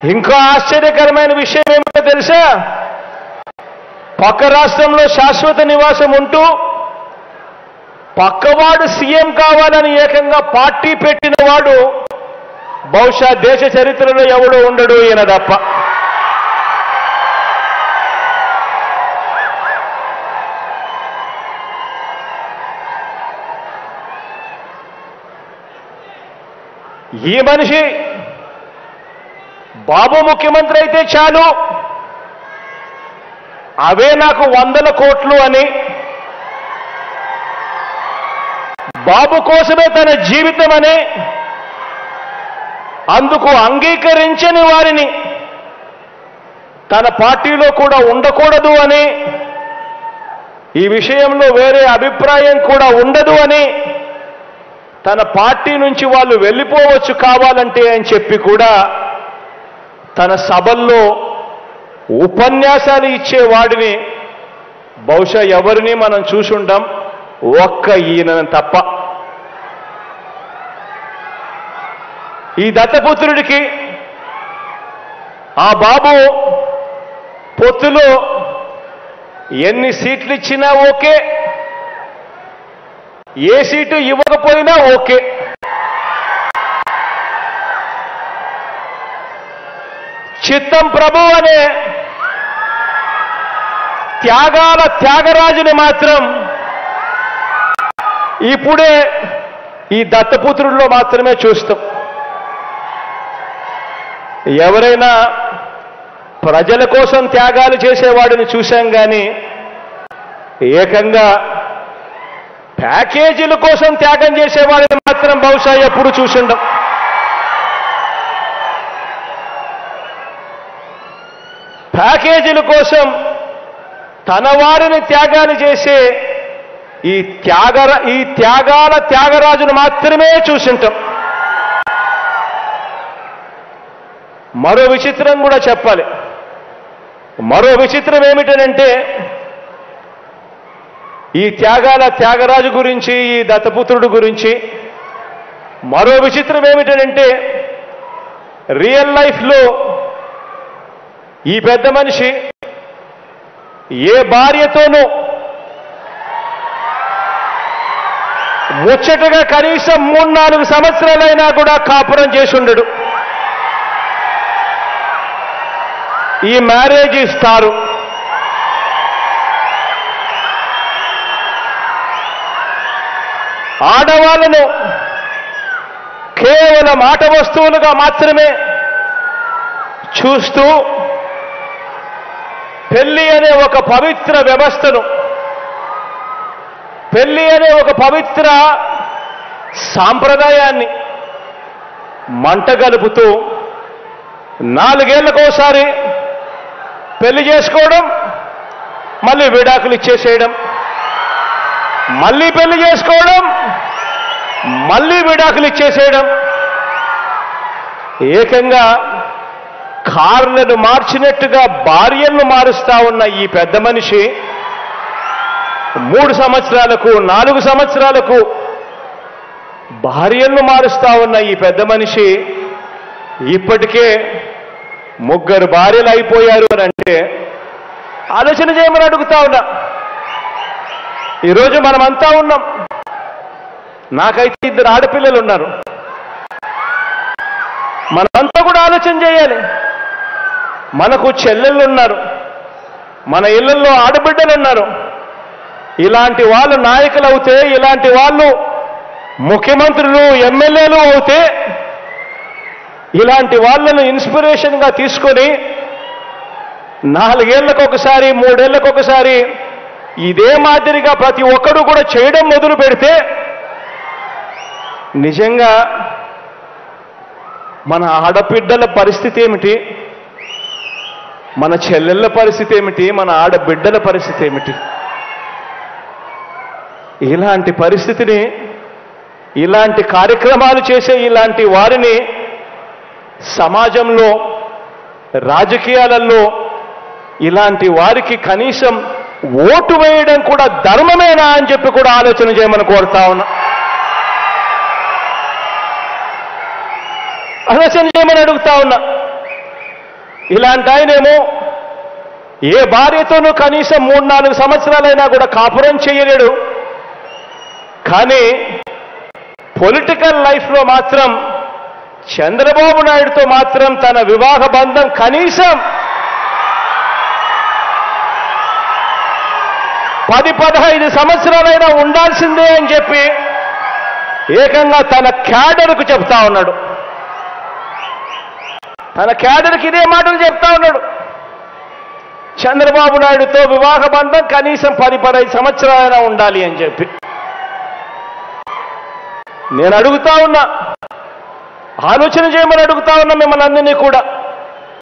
ఇంకా ఆశ్చర్యకరమైన విషయం ఏమిటో తెలుసా? పక్క రాష్ట్రంలో శాశ్వత నివాసం ఉంటూ పక్కవాడు సీఎం కావాలని ఏకంగా పార్టీ పెట్టిన వాడు బహుశా దేశ చరిత్రలో ఎవడో ఉండడు ఈయన తప్ప. ఈ మనిషి బాబు ముఖ్యమంత్రి అయితే చాలు, అవే నాకు 100 కోట్లు అని, బాబు కోసమే తన జీవితం అని, అందుకు అంగీకరించని వారిని తన పార్టీలో కూడా ఉండకూడదు అని, ఈ విషయంలో వేరే అభిప్రాయం కూడా ఉండదు అని, తన పార్టీ నుంచి వాళ్ళు వెళ్ళిపోవచ్చు కావాలంటే అని చెప్పి కూడా తన సభల్లో ఉపన్యాసాలు ఇచ్చేవాడిని బహుశా ఎవరిని మనం చూసుంటాం, ఒక్క ఈయన తప్ప. ఈ దత్తపుత్రుడికి ఆ బాబు పొత్తులో ఎన్ని సీట్లు ఇచ్చినా ఓకే, ఏ సీటు ఇవ్వకపోయినా ఓకే. చిత్తం ప్రభు అనే త్యాగాల త్యాగరాజుని మాత్రం ఇప్పుడే ఈ దత్తపుత్రుల్లో మాత్రమే చూస్తాం. ఎవరైనా ప్రజల కోసం త్యాగాలు చేసేవాడిని చూశాం కానీ ఏకంగా ప్యాకేజీల కోసం త్యాగం చేసేవాడిని మాత్రం బహుశా ఎప్పుడు చూసుండం. ప్యాకేజీల కోసం తన వారిని త్యాగాలు చేసే ఈ త్యాగాల త్యాగరాజును మాత్రమే చూసింటాం. మరో విచిత్రం కూడా చెప్పాలి. మరో విచిత్రం ఏమిటనంటే ఈ త్యాగాల త్యాగరాజు గురించి, ఈ దత్తపుత్రుడు గురించి మరో విచిత్రం ఏమిటనంటే రియల్ లైఫ్లో ఈ పెద్ద మనిషి ఏ భార్యతోనూ ముచ్చటగా కనీసం 3-4 సంవత్సరాలైనా కూడా కాపురం చేసి ఉండడు. ఈ మ్యారేజ్ ఇస్తారు. ఆడవాళ్ళను కేవలం ఆట వస్తువులుగా మాత్రమే చూస్తూ పెళ్లి అనే ఒక పవిత్ర వ్యవస్థను, పెళ్లి అనే ఒక పవిత్ర సాంప్రదాయాన్ని మంటగలుపుతూ 4 ఏళ్లకోసారి పెళ్లి చేసుకోవడం, మళ్ళీ విడాకులు ఇచ్చేసేయడం, మళ్ళీ పెళ్లి చేసుకోవడం, మళ్ళీ విడాకులు ఇచ్చేసేయడం, ఏకంగా కార్లను మార్చినట్టుగా భార్యలను మారుస్తా ఉన్న ఈ పెద్ద మనిషి 3 సంవత్సరాలకు 4 సంవత్సరాలకు భార్యలను మారుస్తా ఉన్న ఈ పెద్ద మనిషి ఇప్పటికే 3 భార్యలు అయిపోయారు అని అంటే ఆలోచన చేయమని అడుగుతా ఉన్నా. ఈరోజు మనమంతా ఉన్నాం. నాకైతే 2 ఆడపిల్లలు ఉన్నారు. మనమంతా కూడా ఆలోచన చేయాలి. మనకు చెల్లెళ్ళు ఉన్నారు, మన ఇళ్లలో ఆడబిడ్డలు ఉన్నారు. ఇలాంటి వాళ్ళు నాయకులు అవుతే, ఇలాంటి వాళ్ళు ముఖ్యమంత్రులు, ఎమ్మెల్యేలు అవుతే, ఇలాంటి వాళ్ళను ఇన్స్పిరేషన్గా తీసుకొని 4 ఏళ్లకు ఒకసారి 3 ఏళ్లకు ఒకసారి ఇదే మాదిరిగా ప్రతి ఒక్కరూ కూడా చేయడం మొదలు పెడితే నిజంగా మన ఆడబిడ్డల పరిస్థితి ఏమిటి, మన చెల్లెళ్ళ పరిస్థితి ఏమిటి, మన ఆడబిడ్డల పరిస్థితి ఏమిటి? ఇలాంటి పరిస్థితిని, ఇలాంటి కార్యక్రమాలు చేసే ఇలాంటి వారిని సమాజంలో, రాజకీయాలలో ఇలాంటి వారికి కనీసం ఓటు వేయడం కూడా ధర్మమేనా అని చెప్పి కూడా ఆలోచన చేయమని కోరుతా ఉన్నా. ఆలోచన చేయమని అడుగుతా ఉన్నా. ఇలాంటి ఆయనేమో ఏ భార్యతోనూ కనీసం 3-4 సంవత్సరాలైనా కూడా కాపురం చేయలేడు. కానీ పొలిటికల్ లైఫ్లో మాత్రం చంద్రబాబు నాయుడుతో మాత్రం తన వివాహ బంధం కనీసం 10-15 సంవత్సరాలైనా ఉండాల్సిందే అని చెప్పి ఏకంగా తన క్యాడర్కు చెప్తా ఉన్నాడు. తన క్యాడర్కి ఇదే మాటలు చెప్తా ఉన్నాడు. చంద్రబాబు నాయుడుతో వివాహ బంధం కనీసం 10-15 సంవత్సరాలైనా ఉండాలి అని చెప్పి. నేను అడుగుతా ఉన్నా, ఆలోచన చేయమని అడుగుతా ఉన్నా మిమ్మల్ని అందరినీ కూడా.